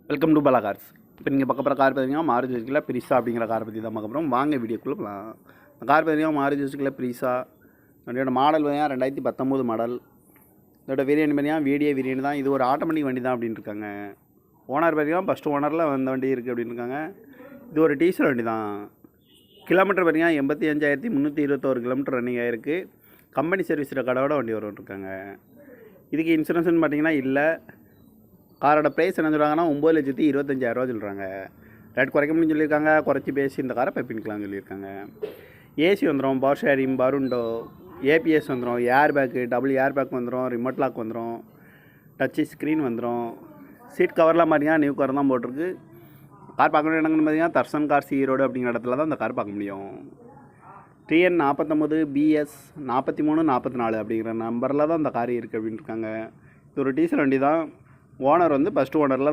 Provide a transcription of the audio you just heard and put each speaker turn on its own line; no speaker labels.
Welcome to பலா cars. இப்போ நீங்கள் பார்க்க போகிற கார் பார்த்தீங்கன்னா மாருதி சுசுக்கியில் பிரிசா அப்படிங்கிற காரை பற்றி தான் பார்க்க போகிறோம். வாங்க வீடியோக்குள்ளே போகலாம். இந்த கார் பார்த்தீங்கன்னா மாருதி சுசுக்கியில் பிரிசா. வண்டியோட மாடல் பார்த்தீங்கன்னா 2019 மாடல். இதோட வேரியன்ட் பார்த்தீங்கன்னா வீடியோ வேரியன்ட் தான். இது ஒரு ஆட்டோமேட்டிக் வண்டி தான் அப்படின்னு இருக்காங்க. ஓனர் பார்த்தீங்கன்னா ஃபஸ்ட்டு ஓனரில் வந்த வண்டி இருக்குது அப்படின்னு இருக்காங்க. இது ஒரு டீசல் வண்டி தான். கிலோமீட்டர் பார்த்தீங்கன்னா 85,321 கிலோமீட்டர் ரன்னிங் ஆகிருக்கு. கம்பெனி சர்வீஸ் ரெக்கார்டோட வண்டி வரும் இருக்காங்க. இதுக்கு இன்சூரன்ஸ்னு பார்த்தீங்கன்னா இல்லை. காரோட ப்ரைஸ் என்ன சொல்கிறாங்கன்னா 9,25,000 சொல்கிறாங்க. ரேட் குறைக்க முடியும்னு சொல்லியிருக்காங்க. குறைச்சி பேசி இந்த காரை பைப்பிங்கலாம்னு சொல்லியிருக்காங்க. ஏசி வந்துடும், பவர் ஷேரிங், பருண்டோ, ஏபிஎஸ் வந்துடும், air bag, double air bag வந்துடும், ரிமோட் லாக் வந்துடும், டச்சு ஸ்க்ரீன் வந்துடும். சீட் கவர்லாம் பார்த்தீங்கன்னா நியூ கவர் தான் போட்டிருக்கு. கார் பார்க்க வேண்டிய இடங்கள்னு பார்த்தீங்கன்னா தர்சன் கார்ஸ் ஈரோடு அப்படிங்கிற இடத்துல தான் இந்த கார் பார்க்க முடியும். TN 49 BS 4344 அப்படிங்கிற நம்பரில் தான் இந்த கார் இருக்குது அப்படின்னு இருக்காங்க. இது ஒரு டீசல் வண்டி தான். ஓனர் வந்து ஃபஸ்ட்டு ஓனரில்